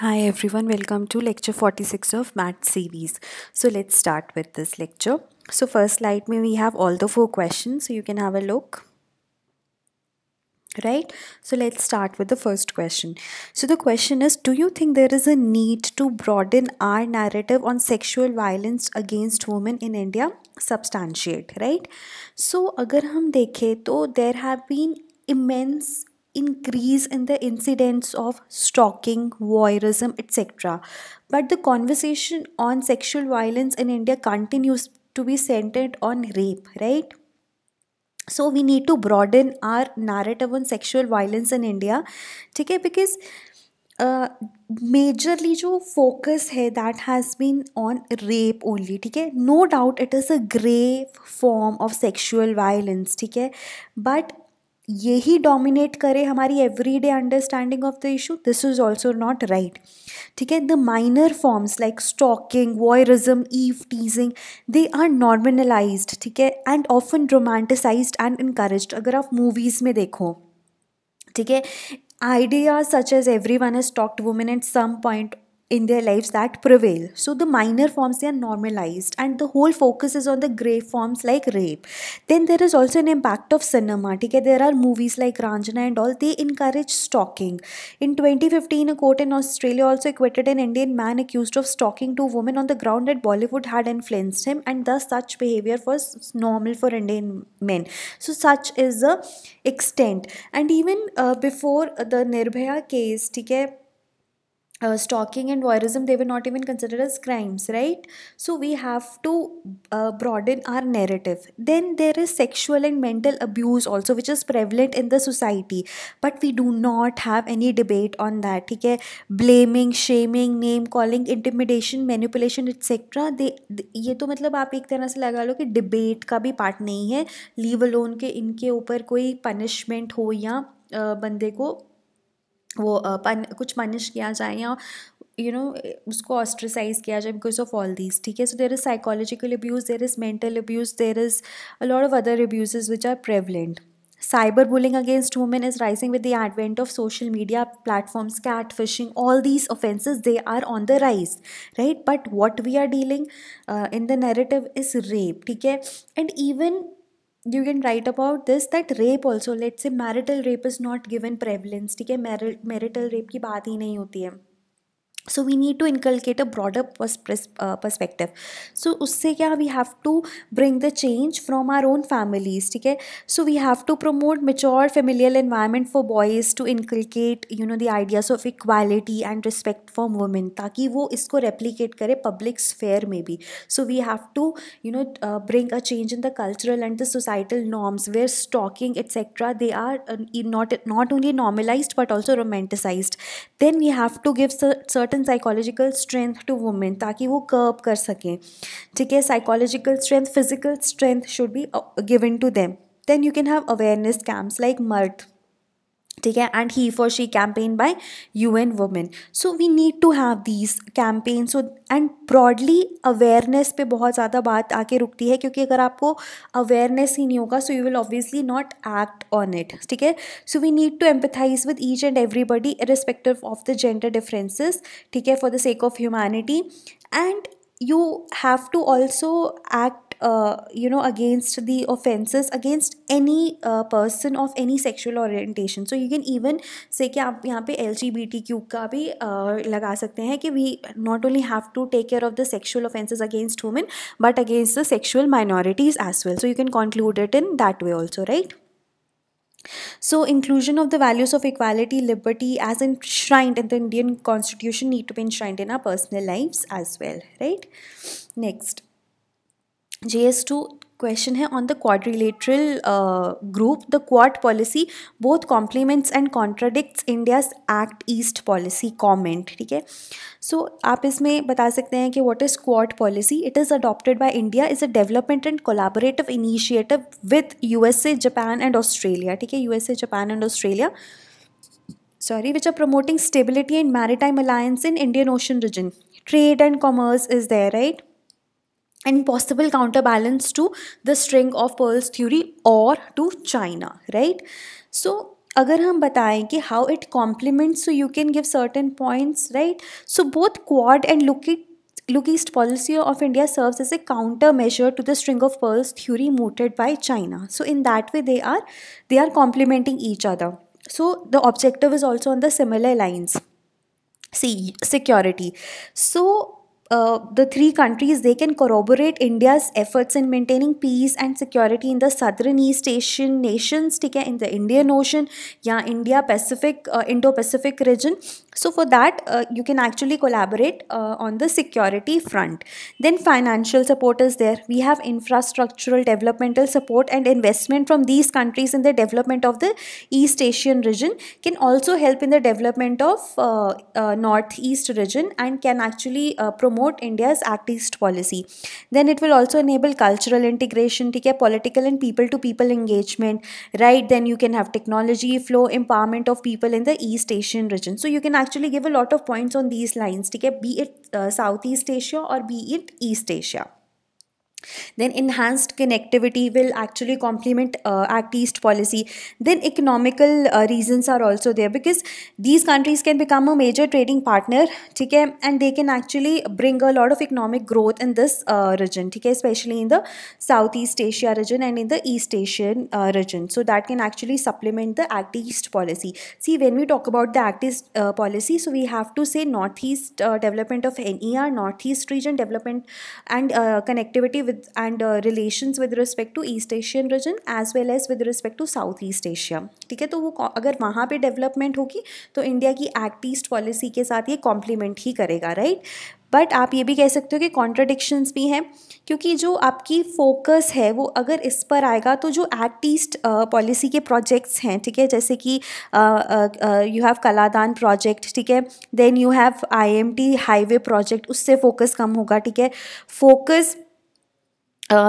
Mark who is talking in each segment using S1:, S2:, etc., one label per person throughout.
S1: Hi everyone, welcome to lecture 46 of Math series. So let's start with this lecture. So first slide me we have all the four questions so you can have a look. Right? So let's start with the first question. So the question is, do you think there is a need to broaden our narrative on sexual violence against women in India? Substantiate, right? So अगर हम देखें तो there have been immense increase in the incidents of stalking, voyeurism, etc. But the conversation on sexual violence in India continues to be centered on rape, right? So we need to broaden our narrative on sexual violence in India, ठीक है? Because majorly जो focus है that has been on rape only, ठीक है. No doubt it is a grave form of sexual violence, ठीक है, but यही dominate करे हमारी everyday understanding of the issue, this is also not right, ठीक है. The minor forms like stalking, voyeurism, eve teasing, they are normalised, ठीक है, and often romanticised and encouraged. अगर आप मूवीज़ में देखो, ठीक है, ideas such as everyone has talked women at some point in their lives that prevail. So the minor forms, they are normalized and the whole focus is on the grave forms like rape. Then there is also an impact of cinema, okay? There are movies like Ranjana and all, they encourage stalking. In 2015 a court in Australia also acquitted an Indian man accused of stalking two women on the ground that Bollywood had influenced him, and thus such behavior was normal for Indian men. So such is the extent. And even before the Nirbhaya case, ठीक है, stalking and voyeurism, they were not even considered as crimes, right? So we have to broaden our narrative. Then there is sexual and mental abuse also, which is prevalent in the society, but we do not have any debate on that, ठीक है. Blaming, shaming, name calling, intimidation, manipulation, etc. ये तो मतलब आप एक तरह से लगा लो कि डिबेट का भी पार्ट नहीं है, लीव अलोन के इनके ऊपर कोई पनिशमेंट हो या बंदे को वो कुछ पनिश किया जाए या उसको ऑस्ट्रिसाइज किया जाए बिकॉज ऑफ ऑल दीज, ठीक है. So there is psychological abuse, there is mental abuse, there is a lot of other abuses which are prevalent. Cyberbullying against women is rising with the advent of social media platforms, catfishing, all these offenses, they are on the rise, right? But what we are dealing in the narrative is rape, ठीक है. And even you can write about this that rape also, let's say marital rape is not given prevalence, ठीक है, marital rape की बात ही नहीं होती है. So we need to inculcate a broader perspective. So उससे क्या, we have to bring the change from our own families, ठीक है. So we have to promote mature familial environment for boys to inculcate the ideas of equality and respect for women, ताकि वो इसको replicate करे public sphere में भी. So we have to bring a change in the cultural and the societal norms where stalking etc. they are not only normalized but also romanticized. Then we have to give certain psychological strength to women ताकि वो curb कर सकें, ठीक है. Psychological strength, physical strength should be given to them. Then you can have awareness camps like Mard, ठीक है, and he for she campaign by UN women. So we need to have these campaign. So and broadly awareness पे बहुत ज़्यादा बात आके रुकती है, क्योंकि अगर आपको अवेयरनेस ही नहीं होगा so you will obviously not act on it, ठीक है. So we need to empathise with each and everybody irrespective of the gender differences, ठीक है, for the sake of humanity. And you have to also act against the offenses against any person of any sexual orientation. So you can even say कि आप यहाँ पे LGBTQ का भी लगा सकते हैं कि we not only have to take care of the sexual offenses against women but against the sexual minorities as well. So you can conclude it in that way also, right? So inclusion of the values of equality, liberty as enshrined in the Indian Constitution need to be enshrined in our personal lives as well, right? Next, JS2 question है on the quadrilateral group. The Quad policy both complements and contradicts India's Act East policy comment, ठीक है. So आप इसमें बता सकते हैं कि what is Quad policy? It is adopted by India, is a development and collaborative initiative with USA, Japan and Australia, ठीक है, USA, Japan and Australia, sorry, which are promoting stability and maritime alliance in Indian Ocean region. Trade and commerce is there, right? And possible counterbalance to the string of pearls theory or to China, right? So अगर हम बताएं कि how it complements, so you can give certain points, right. So both quad and Look East policy of India serves as a countermeasure to the string of pearls theory mooted by China. So in that way, they are complementing each other. So the objective is also on the similar lines. See, security. So the three countries, they can corroborate India's efforts in maintaining peace and security in the southern East Asian nations, ठीक है, in the Indian Ocean या India Pacific, Indo-Pacific region. So for that, you can actually collaborate on the security front. Then financial support is there. We have infrastructural developmental support and investment from these countries in the development of the East Asian region can also help in the development of Northeast region and can actually promote India's Act East policy. Then it will also enable cultural integration, ठीक है, political and people-to-people engagement, right? Then you can have technology flow, empowerment of people in the East Asian region. So you can actually give a lot of points on these lines, ठीक है, be it Southeast Asia or be it East Asia. Then enhanced connectivity will actually complement Act East policy. Then economical reasons are also there because these countries can become a major trading partner, ठीक है, and they can actually bring a lot of economic growth in this region, ठीक है, especially in the Southeast Asia region and in the East Asian region. So that can actually supplement the Act East policy. See, when we talk about the Act East policy, so we have to say Northeast development of NER, Northeast region development and connectivity with and relations with respect to East Asian region as well as with respect to Southeast Asia, ठीक है. तो वो अगर वहाँ पे development होगी तो India की एक्ट ईस्ट पॉलिसी के साथ ये कॉम्प्लीमेंट ही करेगा, राइट. बट आप ये भी कह सकते हो कि कॉन्ट्रडिक्शंस भी हैं क्योंकि जो आपकी फोकस है वो अगर इस पर आएगा तो जो एक्ट ईस्ट पॉलिसी के प्रोजेक्ट्स हैं, ठीक है, जैसे कि यू हैव कलादान प्रोजेक्ट, ठीक है, then you have IMT highway project, उससे फोकस कम होगा, ठीक है. Focus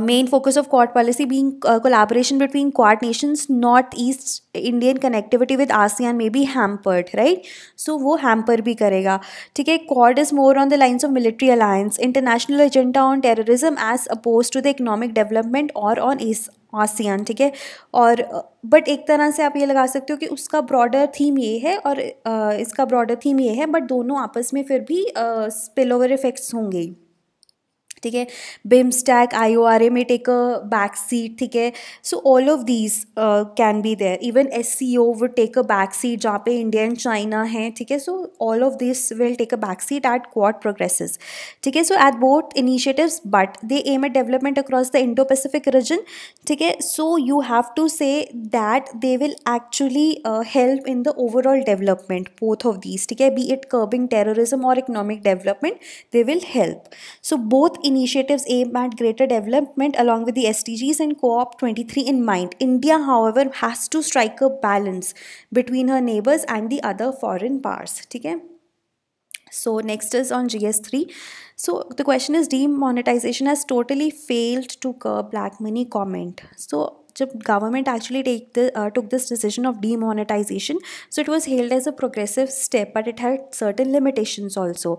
S1: main focus of Quad policy being collaboration between Quad nations, Northeast Indian connectivity with ASEAN may be hampered, right? So वो hamper भी करेगा, ठीक है. Quad is more on the lines of military alliance, international agenda on terrorism as opposed to the economic development or on ASEAN, ठीक है. और but एक तरह से आप ये लगा सकते हो कि उसका ब्रॉडर थीम ये है और इसका ब्रॉडर थीम ये है, बट दोनों आपस में फिर भी स्पिल ओवर इफेक्ट्स होंगे, ठीक है. बिम्स्टैक IORA में टेक अ बैक सीट, ठीक है. So all of these can be there. Even SCO would take a back seat जहाँ पे इंडिया एंड चाइना है, ठीक है. So all of this will take a back seat at Quad progresses, ठीक है. So at both initiatives but they aim at development across the Indo Pacific region, ठीक है. So you have to say that they will actually help in the overall development both of these, ठीक है. B it curbing terrorism और economic development, they will help. So both initiatives aim at greater development along with the SDGs and Co-op 23 in mind. India, however, has to strike a balance between her neighbors and the other foreign powers, ठीक है. So next is on GS3. So the question is, demonetization has totally failed to curb black money comment. So जब government actually took this decision of demonetization, so it was hailed as a progressive step, but it had certain limitations also,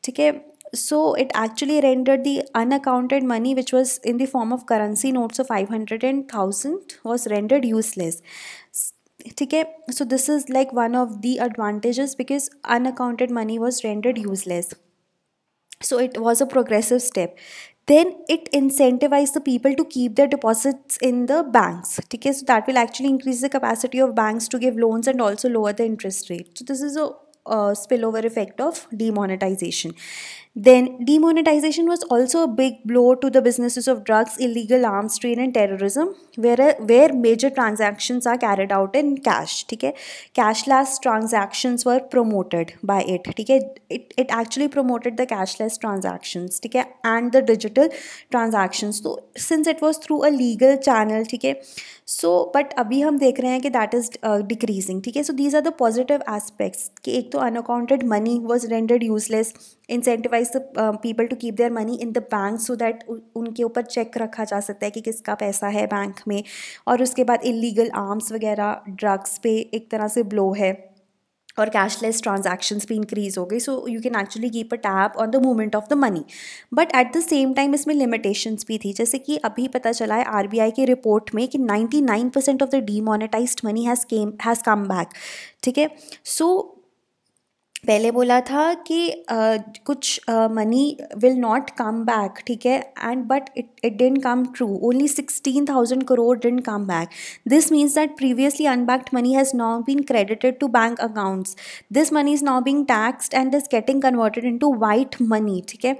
S1: ठीक है. So it actually rendered the unaccounted money which was in the form of currency notes of 500 and 1000 was rendered useless, ठीक है. So this is like one of the advantages because unaccounted money was rendered useless. So it was a progressive step. Then it incentivized the people to keep their deposits in the banks, ठीक है. So that will actually increase the capacity of banks to give loans and also lower the interest rate. So this is a spillover effect of demonetization. Then demonetization was also a big blow to the businesses of drugs, illegal arms trade and terrorism, where major transactions are carried out in cash, ठीक है. Cashless transactions were promoted by it, ठीक है. It actually promoted the cashless transactions, ठीक है, and the digital transactions. So since it was through a legal channel, ठीक है. So but अभी हम देख रहे हैं कि that is decreasing, ठीक है. So these are the positive aspects कि एक तो unaccounted money was rendered useless, incentivize the people to keep their money in the bank so that उनके ऊपर चेक रखा जा सकता है कि किसका पैसा है बैंक में. और उसके बाद इलीगल आर्म्स वगैरह ड्रग्स पे एक तरह से ब्लो है, और कैशलेस ट्रांजैक्शंस भी इंक्रीज हो गई. सो you can actually keep a tab on the movement of the money. But at the same time इसमें लिमिटेशंस भी थी. जैसे कि अभी पता चला है आरबीआई की रिपोर्ट में कि 99% of the demonetised money has come back. ठीक है. सो पहले बोला था कि कुछ money will not come back. ठीक है. And but it didn't come true. Only 16,000 crore didn't come back. This means that previously unbanked money has now been credited to bank accounts. This money is now being taxed and is getting converted into white money. ठीक है.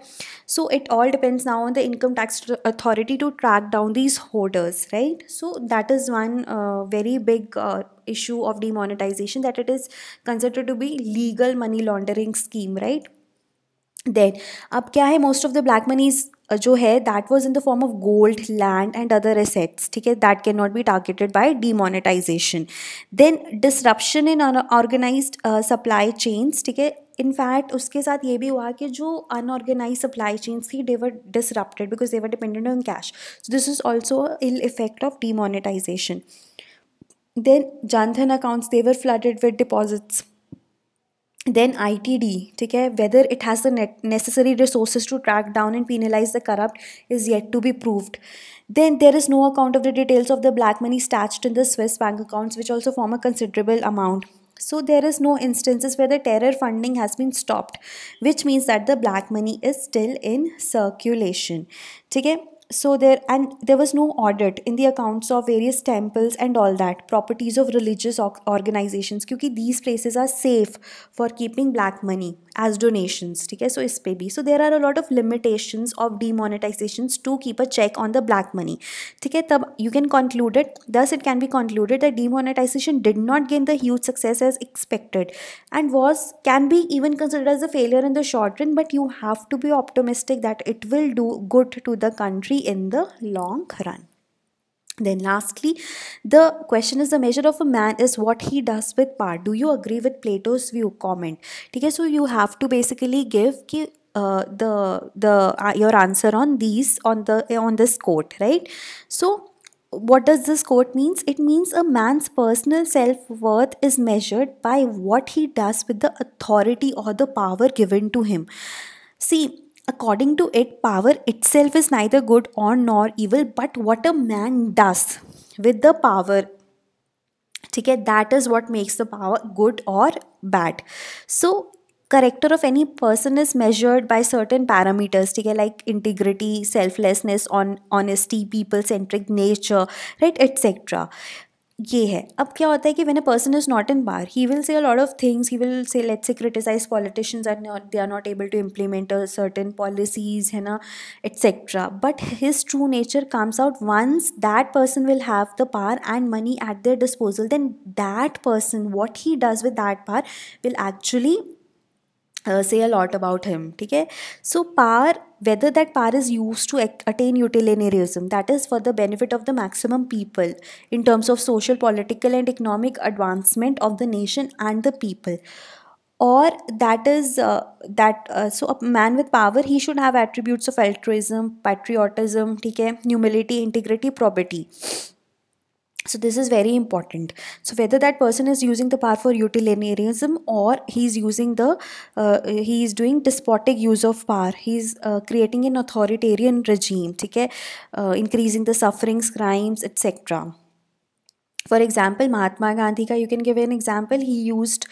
S1: So it all depends now on the income tax authority to track down these hoarders, right? So that is one very big issue of demonetization, that it is considered to be legal money laundering scheme, right? Then अब क्या है, most of the black monies जो है that was in the form of gold, land and other assets. ठीक है. That cannot be targeted by demonetization. Then disruption in unorganized supply chains. ठीक है. In fact उसके साथ ये भी हुआ कि जो अनऑर्गेनाइज सप्लाई चेन्स थी they were disrupted because they were dependent on cash. So this is also ill effect of demonetization. Then Jandhan accounts, they were flooded with deposits. Then ITD, ठीक है, whether it has the necessary resources to track down and penalize the corrupt is yet to be proved. Then there is no account of the details of the black money stashed in the Swiss bank accounts, which also form a considerable amount. So there is no instances where the terror funding has been stopped, which means that the black money is still in circulation. ठीक है. So there was no audit in the accounts of various temples and all that, properties of religious organizations, क्योंकि these places are safe for keeping black money as donations. ठीक है. So इस पे भी, so there are a lot of limitations of demonetizations to keep a check on the black money. ठीक है. तब you can conclude it, thus it can be concluded that demonetization did not gain the huge success as expected and can be even considered as a failure in the short run, but you have to be optimistic that it will do good to the country in the long run. Then lastly, the question is, the measure of a man is what he does with power. Do you agree with Plato's view? Comment. Okay, so you have to basically give your answer on these on this quote, right? So what does this quote means? It means a man's personal self-worth is measured by what he does with the authority or the power given to him. See, according to it, power itself is neither good or nor evil, but what a man does with the power, ठीक है, that is what makes the power good or bad. So character of any person is measured by certain parameters, ठीक है, like integrity, selflessness, honesty, people centric nature, right, etc. ये है. अब क्या होता है कि when a person is not in power, he will say a lot of things. He will say, let's say, criticize politicians that they are not able to implement a certain policies, है ना, etc. But his true nature comes out once that person will have the power and money at their disposal. Then that person, what he does with that power will actually say a lot about him. ठीक है. So power, whether that power is used to attain utilitarianism, that is for the benefit of the maximum people in terms of social, political and economic advancement of the nation and the people, or that is so a man with power, he should have attributes of altruism, patriotism, ठीक है, humility, integrity, probity. So this is very important. So whether that person is using the power for utilitarianism or he's using he is doing despotic use of power, he's creating an authoritarian regime, ठीक है, increasing the sufferings, crimes, etc. For example, Mahatma Gandhi ka, you can give an example. He used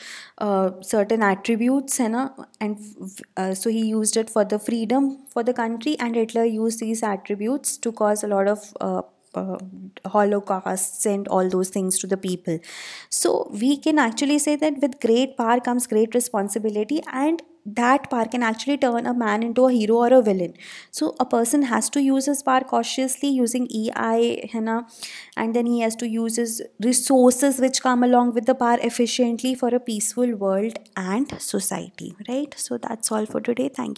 S1: certain attributes, है ना, and so he used it for the freedom for the country, and Hitler used these attributes to cause a lot of holocausts and all those things to the people. So we can actually say that with great power comes great responsibility, and that power can actually turn a man into a hero or a villain. So a person has to use his power cautiously using EI, है ना, and then he has to use his resources which come along with the power efficiently for a peaceful world and society, right? So that's all for today. Thank you.